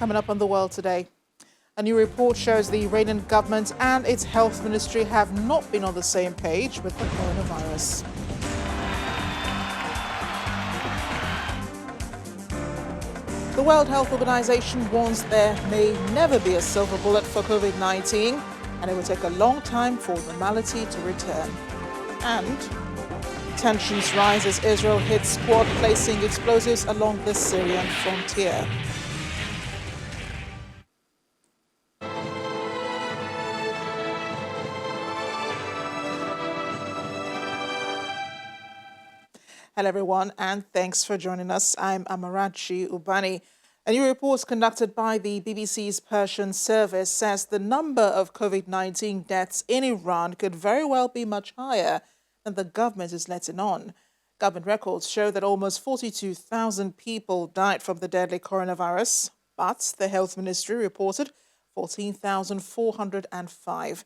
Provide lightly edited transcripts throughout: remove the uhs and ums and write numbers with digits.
coming up on The World today. A new report shows the Iranian government and its health ministry have not been on the same page with the coronavirus. The World Health Organization warns there may never be a silver bullet for COVID-19, and it will take a long time for normality to return. And tensions rise as Israel hits squad placing explosives along the Syrian frontier. Hello everyone, and thanks for joining us. I'm Amarachi Ubani. A new report conducted by the BBC's Persian service says the number of COVID-19 deaths in Iran could very well be much higher than the government is letting on. Government records show that almost 42,000 people died from the deadly coronavirus, but the health ministry reported 14,405.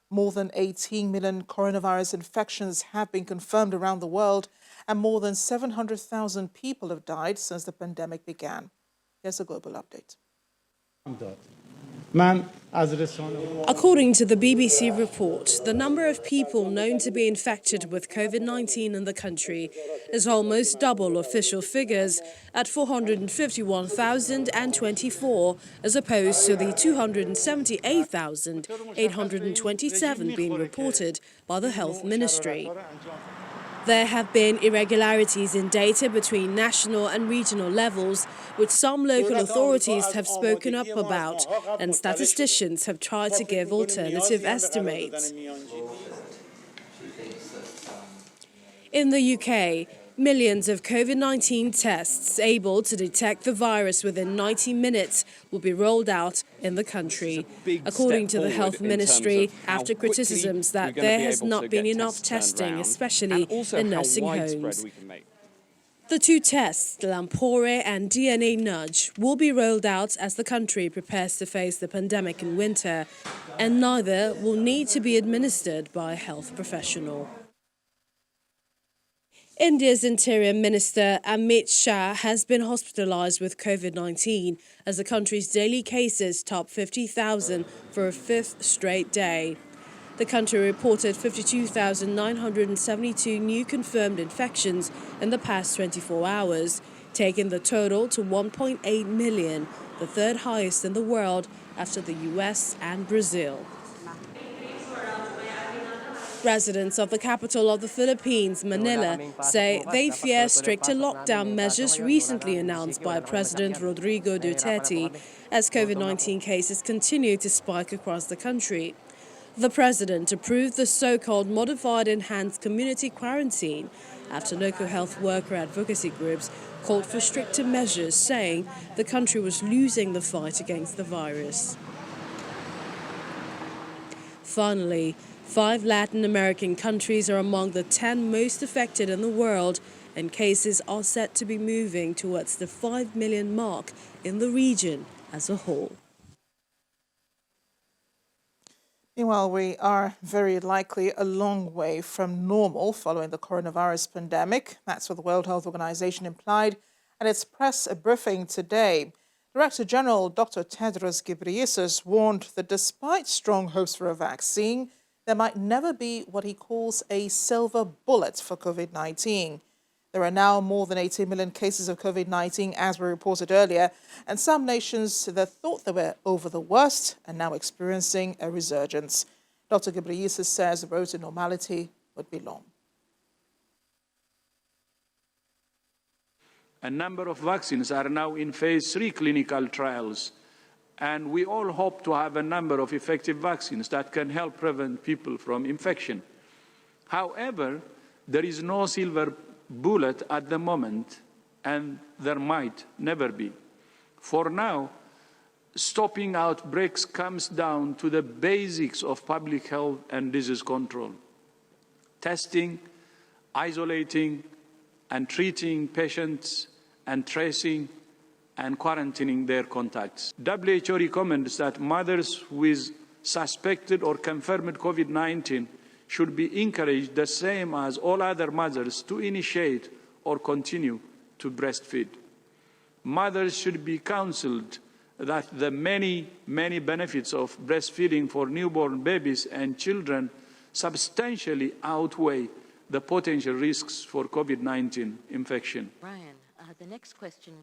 More than 18 million coronavirus infections have been confirmed around the world, and more than 700,000 people have died since the pandemic began. Here's a global update. According to the BBC report, the number of people known to be infected with COVID-19 in the country is almost double official figures at 451,024, as opposed to the 278,827 being reported by the Health Ministry. There have been irregularities in data between national and regional levels, which some local authorities have spoken up about, and statisticians have tried to give alternative estimates. In the UK, millions of COVID-19 tests able to detect the virus within 90 minutes will be rolled out in the country, according to the Health Ministry, after criticisms that there has not been enough testing, especially in nursing homes. The two tests, Lampore and DNA Nudge, will be rolled out as the country prepares to face the pandemic in winter, and neither will need to be administered by a health professional. India's Interior Minister Amit Shah has been hospitalized with COVID-19 as the country's daily cases top 50,000 for a fifth straight day. The country reported 52,972 new confirmed infections in the past 24 hours, taking the total to 1.8 million, the third highest in the world after the US and Brazil. Residents of the capital of the Philippines, Manila, say they fear stricter lockdown measures recently announced by President Rodrigo Duterte as COVID-19 cases continue to spike across the country. The president approved the so-called modified enhanced community quarantine after local health worker advocacy groups called for stricter measures, saying the country was losing the fight against the virus. Finally, 5 Latin American countries are among the 10 most affected in the world, and cases are set to be moving towards the 5 million mark in the region as a whole. Meanwhile, we are very likely a long way from normal following the coronavirus pandemic. That's what the World Health Organization implied at its press briefing today. Director General Dr. Tedros Ghebreyesus warned that despite strong hopes for a vaccine, there might never be what he calls a silver bullet for COVID-19. There are now more than 18 million cases of COVID-19, as we reported earlier, and some nations that thought they were over the worst are now experiencing a resurgence. Dr. Ghebreyesus says the road to normality would be long. A number of vaccines are now in phase 3 clinical trials, and we all hope to have a number of effective vaccines that can help prevent people from infection. However, there is no silver bullet at the moment, and there might never be. For now, stopping outbreaks comes down to the basics of public health and disease control: testing, isolating, and treating patients, and tracing and quarantining their contacts. WHO recommends that mothers with suspected or confirmed COVID-19 should be encouraged, the same as all other mothers, to initiate or continue to breastfeed. Mothers should be counseled that the many, many benefits of breastfeeding for newborn babies and children substantially outweigh the potential risks for COVID-19 infection. Brian, the next question.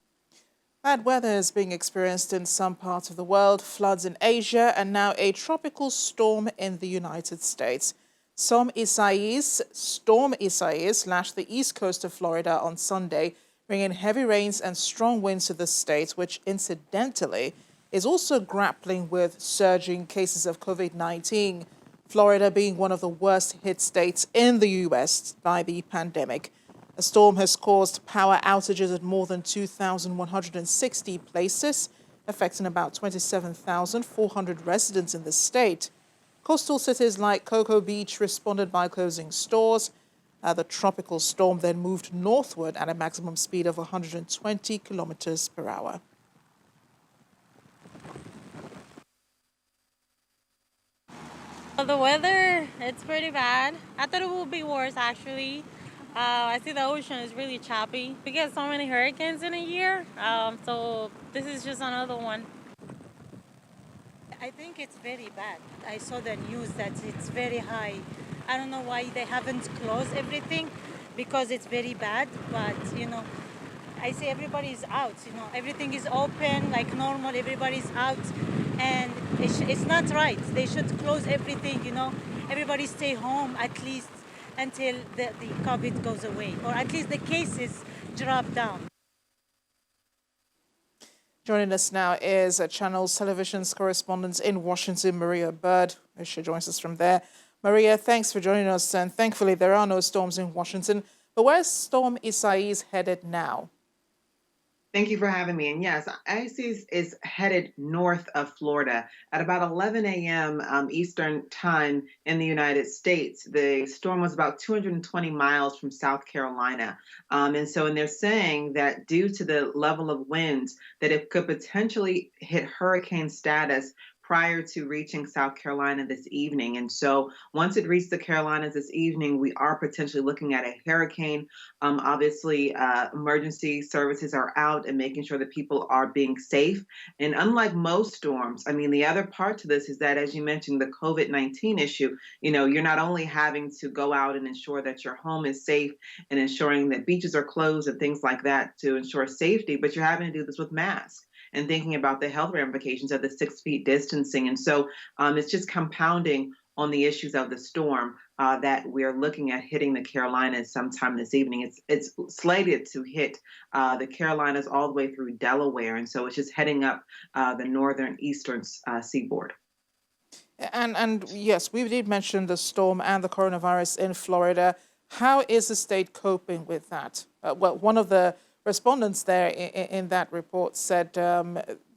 Bad weather is being experienced in some parts of the world, floods in Asia, and now a tropical storm in the United States. Storm Isaias lashed the east coast of Florida on Sunday, bringing heavy rains and strong winds to the state, which incidentally is also grappling with surging cases of COVID-19, Florida being one of the worst hit states in the U.S. by the pandemic. The storm has caused power outages at more than 2,160 places, affecting about 27,400 residents in the state. Coastal cities like Cocoa Beach responded by closing stores. The tropical storm then moved northward at a maximum speed of 120 kilometers per hour. Well, the weather, it's pretty bad. I thought it would be worse, actually. I see the ocean is really choppy. We get so many hurricanes in a year, so this is just another one. I think it's very bad. I saw the news that it's very high. I don't know why they haven't closed everything because it's very bad, but I see everybody's out, everything is open like normal, everybody's out, and it's not right. They should close everything, everybody stay home at least until the COVID goes away, or at least the cases drop down. Joining us now is Channels Television's correspondent in Washington, Maria Bird. She joins us from there. Maria, thanks for joining us, and thankfully there are no storms in Washington. But where's Storm Isaias headed now? Thank you for having me. And yes, Isis is headed north of Florida at about 11 a.m. Eastern time in the United States. The storm was about 220 miles from South Carolina. And they're saying that due to the level of winds, that it could potentially hit hurricane status prior to reaching South Carolina this evening. And so once it reaches the Carolinas this evening, we are potentially looking at a hurricane. Obviously, emergency services are out and making sure that people are being safe. And unlike most storms, the other part to this is that, as you mentioned, the COVID-19 issue, you're not only having to go out and ensure that your home is safe and ensuring that beaches are closed and things like that to ensure safety, but you're having to do this with masks and thinking about the health ramifications of the 6 feet distancing. And so it's just compounding on the issues of the storm that we're looking at hitting the Carolinas sometime this evening. It's slated to hit the Carolinas all the way through Delaware. And so it's just heading up the northern eastern seaboard. And yes, we did mention the storm and the coronavirus in Florida. How is the state coping with that? Well, one of the respondents there in that report said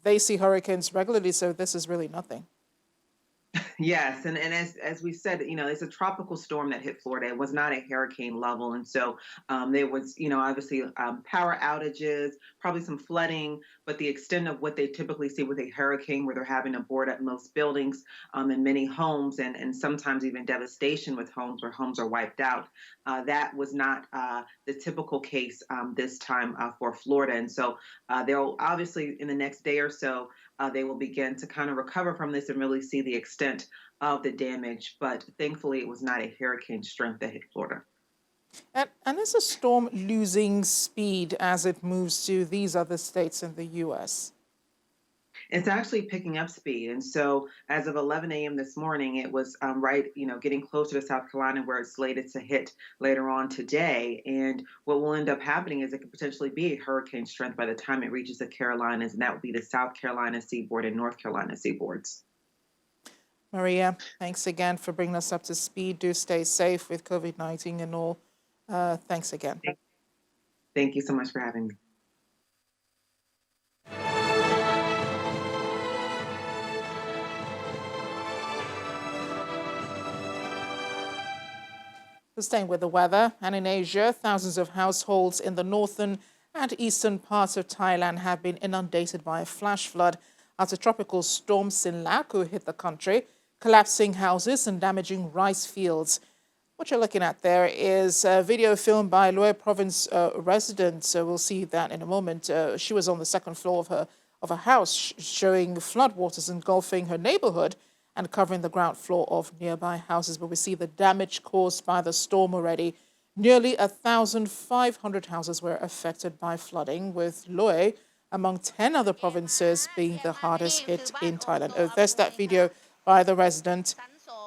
they see hurricanes regularly, so this is really nothing. Yes, and as we said, it's a tropical storm that hit Florida. It was not a hurricane level, and so there was, obviously power outages, probably some flooding, but the extent of what they typically see with a hurricane, where they're having to board up most buildings and many homes, and sometimes even devastation with homes where homes are wiped out, that was not the typical case this time for Florida. And so they'll obviously in the next day or so, they will begin to kind of recover from this and really see the extent of the damage. But thankfully, it was not a hurricane strength that hit Florida. And is the storm losing speed as it moves to these other states in the U.S.? It's actually picking up speed. And so as of 11 a.m. this morning, it was getting closer to South Carolina, where it's slated to hit later on today. And what will end up happening is it could potentially be a hurricane strength by the time it reaches the Carolinas, and that would be the South Carolina seaboard and North Carolina seaboards. Maria, thanks again for bringing us up to speed. Do stay safe with COVID-19 and all. Thanks again. Thank you so much for having me. Staying with the weather, and in Asia, thousands of households in the northern and eastern parts of Thailand have been inundated by a flash flood after tropical storm Sinlaku hit the country, collapsing houses and damaging rice fields. What you're looking at there is a video filmed by Loei Province residents. We'll see that in a moment. She was on the second floor of her of a house, showing floodwaters engulfing her neighborhood and covering the ground floor of nearby houses. But we see the damage caused by the storm already. Nearly 1,500 houses were affected by flooding, with Loei among 10 other provinces being the hardest hit in Thailand. Oh, there's that video by the resident.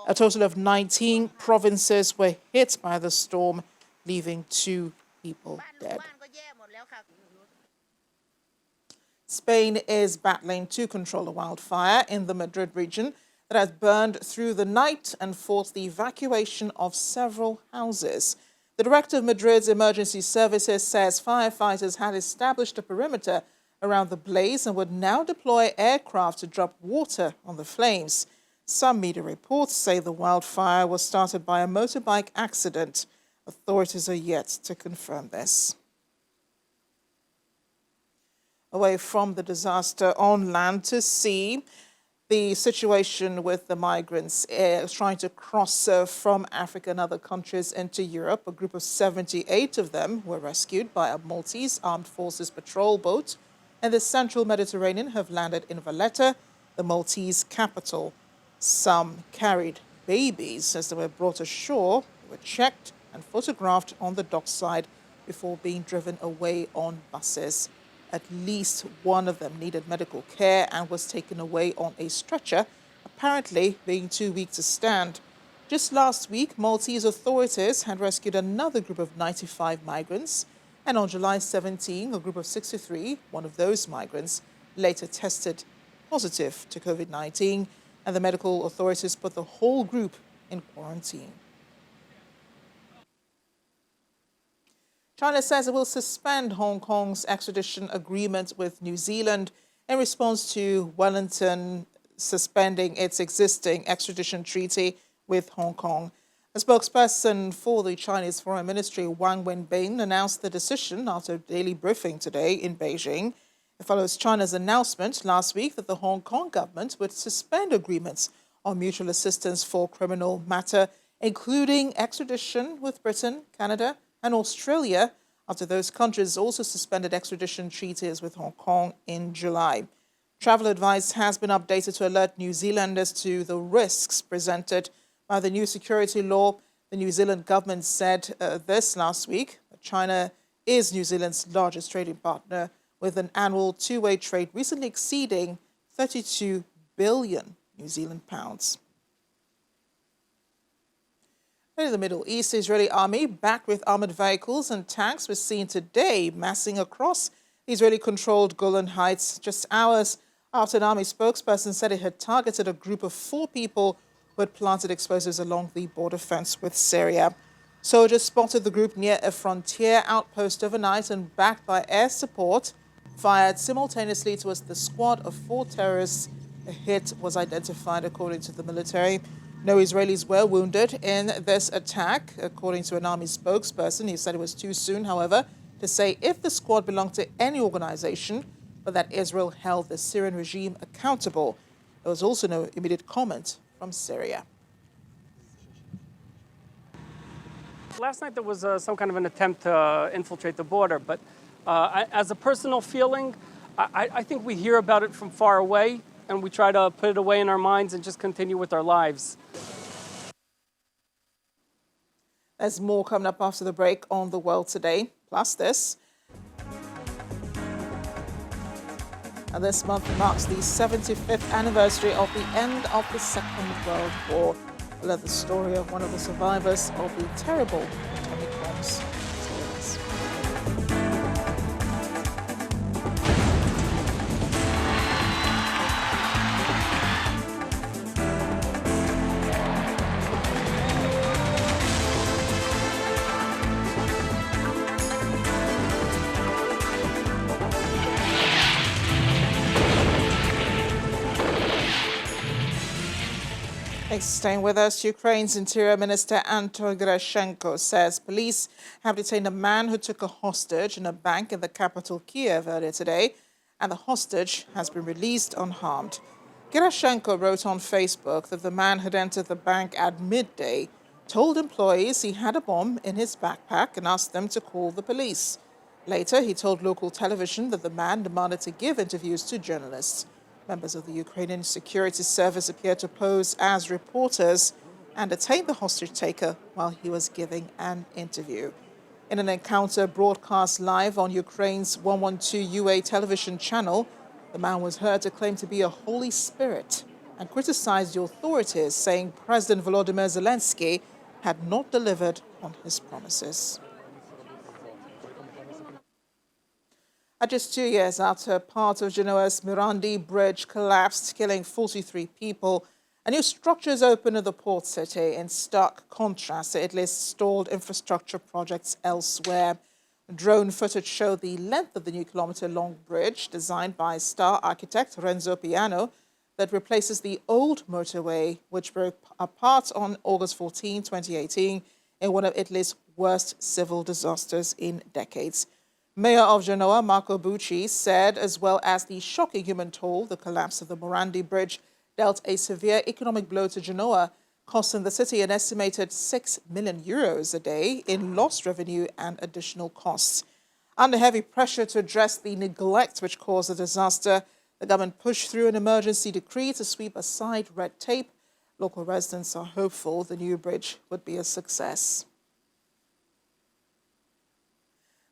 A total of 19 provinces were hit by the storm, leaving 2 people dead. Spain is battling to control a wildfire in the Madrid region that has burned through the night and forced the evacuation of several houses. The director of Madrid's emergency services says firefighters had established a perimeter around the blaze and would now deploy aircraft to drop water on the flames. Some media reports say the wildfire was started by a motorbike accident. Authorities are yet to confirm this. Away from the disaster, on land to sea, the situation with the migrants trying to cross from Africa and other countries into Europe. A group of 78 of them were rescued by a Maltese Armed Forces patrol boat in the central Mediterranean have landed in Valletta, the Maltese capital. Some carried babies as they were brought ashore. They were checked and photographed on the dockside before being driven away on buses. At least one of them needed medical care and was taken away on a stretcher, apparently being too weak to stand. Just last week, Maltese authorities had rescued another group of 95 migrants, and on July 17, a group of 63, one of those migrants, later tested positive to COVID-19, and the medical authorities put the whole group in quarantine. China says it will suspend Hong Kong's extradition agreement with New Zealand in response to Wellington suspending its existing extradition treaty with Hong Kong. A spokesperson for the Chinese Foreign Ministry, Wang Wenbin, announced the decision after a daily briefing today in Beijing. It follows China's announcement last week that the Hong Kong government would suspend agreements on mutual assistance for criminal matter, including extradition with Britain, Canada, and Australia, after those countries also suspended extradition treaties with Hong Kong in July. Travel advice has been updated to alert New Zealanders to the risks presented by the new security law. The New Zealand government said this last week. China is New Zealand's largest trading partner, with an annual two-way trade recently exceeding 32 billion New Zealand pounds. In the Middle East, the Israeli army, backed with armored vehicles and tanks, was seen today massing across the Israeli-controlled Golan Heights just hours after an army spokesperson said it had targeted a group of 4 people who had planted explosives along the border fence with Syria. Soldiers spotted the group near a frontier outpost overnight and, backed by air support, fired simultaneously towards the squad of 4 terrorists. A hit was identified, according to the military. No Israelis were wounded in this attack, according to an army spokesperson. He said it was too soon, however, to say if the squad belonged to any organization, but that Israel held the Syrian regime accountable. There was also no immediate comment from Syria. Last night there was some kind of an attempt to infiltrate the border, but as a personal feeling, I think we hear about it from far away, and we try to put it away in our minds and just continue with our lives. There's more coming up after the break on The World Today, plus this. And this month marks the 75th anniversary of the end of the Second World War. We'll learn the story of one of the survivors of the terrible atomic bombs. Thanks for staying with us. Ukraine's Interior Minister Anton Gerashenko says police have detained a man who took a hostage in a bank in the capital Kiev earlier today, and the hostage has been released unharmed. Gerashenko wrote on Facebook that the man had entered the bank at midday, told employees he had a bomb in his backpack, and asked them to call the police. Later, he told local television that the man demanded to give interviews to journalists. Members of the Ukrainian security service appeared to pose as reporters and detained the hostage taker while he was giving an interview. In an encounter broadcast live on Ukraine's 112 UA television channel, the man was heard to claim to be a Holy Spirit and criticized the authorities, saying President Volodymyr Zelensky had not delivered on his promises. Just 2 years after part of Genoa's Migrant bridge collapsed, killing 43 people, a new structure is opened in the port city in stark contrast to Italy's stalled infrastructure projects elsewhere. Drone footage showed the length of the new kilometre-long bridge, designed by star architect Renzo Piano, that replaces the old motorway, which broke apart on August 14, 2018, in one of Italy's worst civil disasters in decades. Mayor of Genoa, Marco Bucci, said, as well as the shocking human toll, the collapse of the Morandi Bridge dealt a severe economic blow to Genoa, costing the city an estimated €6 million a day in lost revenue and additional costs. Under heavy pressure to address the neglect which caused the disaster, the government pushed through an emergency decree to sweep aside red tape. Local residents are hopeful the new bridge would be a success.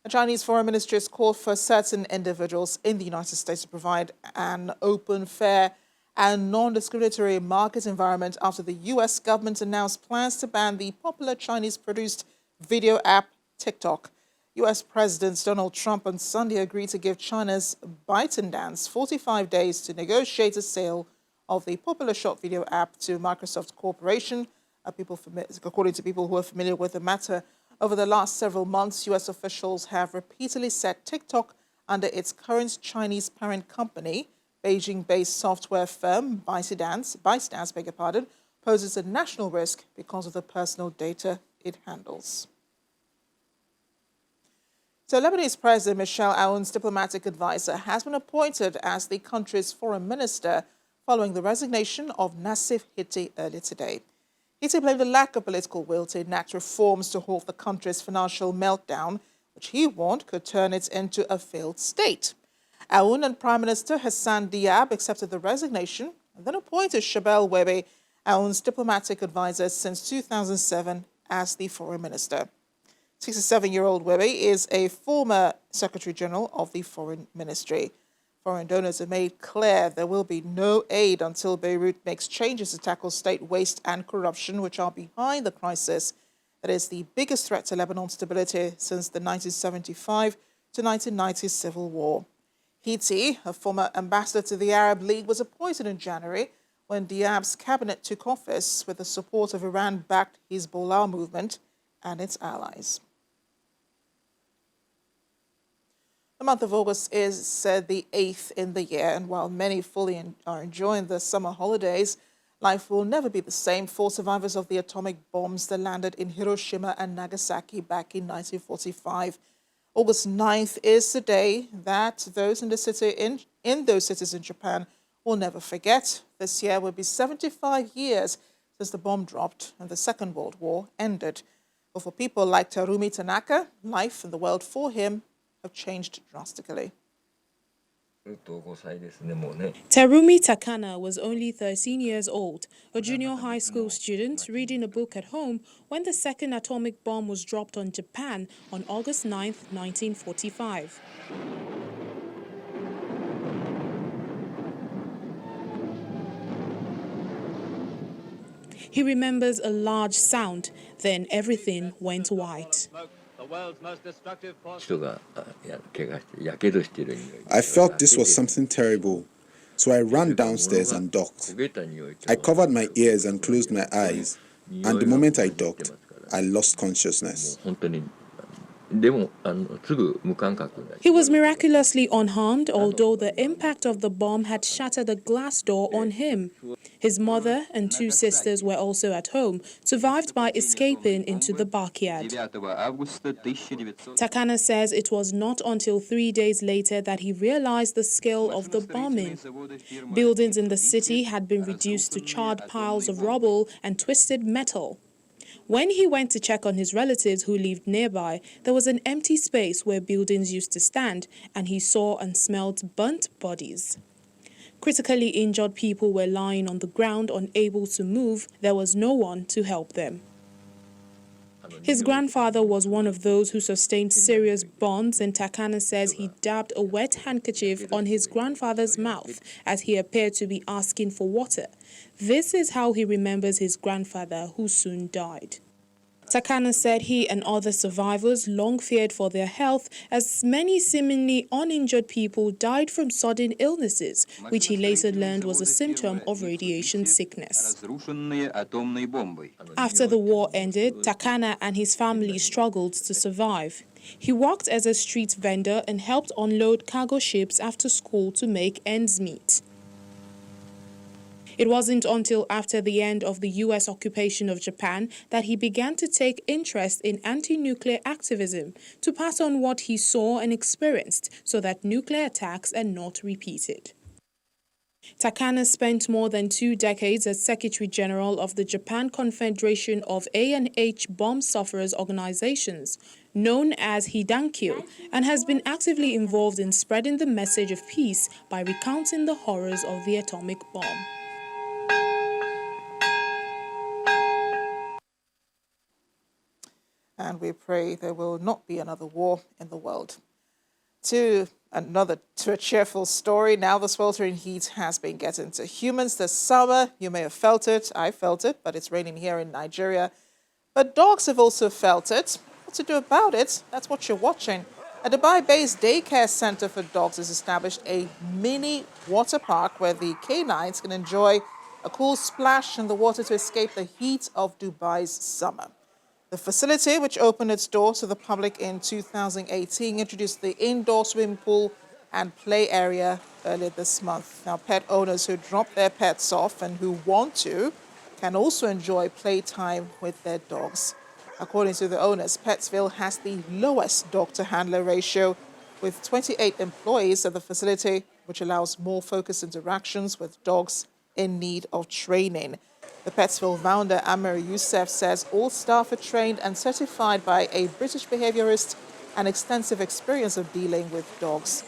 The Chinese Foreign Ministry has called for certain individuals in the United States to provide an open, fair, and non-discriminatory market environment after the U.S. government announced plans to ban the popular Chinese-produced video app TikTok. U.S. President Donald Trump on Sunday agreed to give China's ByteDance 45 days to negotiate a sale of the popular short video app to Microsoft Corporation, according to people who are familiar with the matter. Over the last several months, U.S. officials have repeatedly set TikTok under its current Chinese parent company. Beijing-based software firm ByteDance, poses a national risk because of the personal data it handles. So Lebanese President Michel Aoun's diplomatic advisor has been appointed as the country's foreign minister following the resignation of Nassif Hitti earlier today. Hitti blamed the lack of political will to enact reforms to halt the country's financial meltdown, which he warned could turn it into a failed state. Aoun and Prime Minister Hassan Diab accepted the resignation and then appointed Shabel Webe, Aoun's diplomatic advisor since 2007, as the foreign minister. 67-year-old Webe is a former Secretary General of the Foreign Ministry. Foreign donors have made clear there will be no aid until Beirut makes changes to tackle state waste and corruption, which are behind the crisis that is the biggest threat to Lebanon's stability since the 1975 to 1990 civil war. Hitti, a former ambassador to the Arab League, was appointed in January when Diab's cabinet took office with the support of Iran-backed Hezbollah movement and its allies. The month of August is the 8th in the year, and while many fully are enjoying the summer holidays, life will never be the same for survivors of the atomic bombs that landed in Hiroshima and Nagasaki back in 1945. August 9th is the day that those in those cities in Japan will never forget. This year will be 75 years since the bomb dropped and the Second World War ended. But for people like Terumi Tanaka, life and the world for him have changed drastically. Terumi Takana was only 13 years old, a junior high school student reading a book at home when the second atomic bomb was dropped on Japan on August 9, 1945. He remembers a large sound, then everything went white. I felt this was something terrible, so I ran downstairs and ducked. I covered my ears and closed my eyes, and the moment I ducked, I lost consciousness. He was miraculously unharmed, although the impact of the bomb had shattered a glass door on him. His mother and two sisters were also at home, survived by escaping into the backyard. Takana says it was not until 3 days later that he realized the scale of the bombing. Buildings in the city had been reduced to charred piles of rubble and twisted metal. When he went to check on his relatives who lived nearby, there was an empty space where buildings used to stand, and he saw and smelled burnt bodies. Critically injured people were lying on the ground, unable to move. There was no one to help them. His grandfather was one of those who sustained serious burns, and Takana says he dabbed a wet handkerchief on his grandfather's mouth as he appeared to be asking for water. This is how he remembers his grandfather, who soon died. Takana said he and other survivors long feared for their health, as many seemingly uninjured people died from sudden illnesses, which he later learned was a symptom of radiation sickness. After the war ended, Takana and his family struggled to survive. He worked as a street vendor and helped unload cargo ships after school to make ends meet. It wasn't until after the end of the U.S. occupation of Japan that he began to take interest in anti-nuclear activism to pass on what he saw and experienced so that nuclear attacks are not repeated. Takana spent more than 2 decades as Secretary General of the Japan Confederation of A&H Bomb Sufferers Organizations, known as Hidankyo, and has been actively involved in spreading the message of peace by recounting the horrors of the atomic bomb. And we pray there will not be another war in the world. To a cheerful story. Now the sweltering heat has been getting to humans this summer. You may have felt it. I felt it, but it's raining here in Nigeria. But dogs have also felt it. What to do about it? That's what you're watching. A Dubai-based daycare center for dogs has established a mini water park where the canines can enjoy a cool splash in the water to escape the heat of Dubai's summer. The facility, which opened its doors to the public in 2018, introduced the indoor swimming pool and play area earlier this month. Now, pet owners who drop their pets off and who want to can also enjoy playtime with their dogs. According to the owners, Petsville has the lowest dog-to-handler ratio, with 28 employees at the facility, which allows more focused interactions with dogs in need of training. The Petsville founder, Amir Youssef, says all staff are trained and certified by a British behaviorist and extensive experience of dealing with dogs.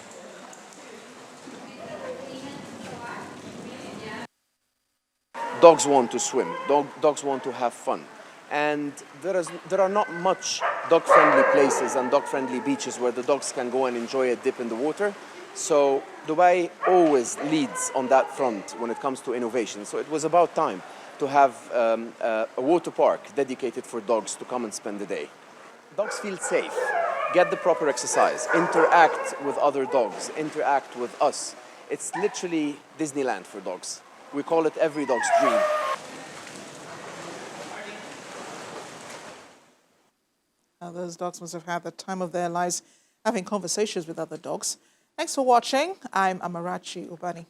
Dogs want to swim, dogs want to have fun. And there are not much dog-friendly places and dog-friendly beaches where the dogs can go and enjoy a dip in the water. So Dubai always leads on that front when it comes to innovation. So it was about time to have a water park dedicated for dogs to come and spend the day. Dogs feel safe, get the proper exercise, interact with other dogs, interact with us. It's literally Disneyland for dogs. We call it every dog's dream. Now, those dogs must have had the time of their lives having conversations with other dogs. Thanks for watching. I'm Amarachi Ubani.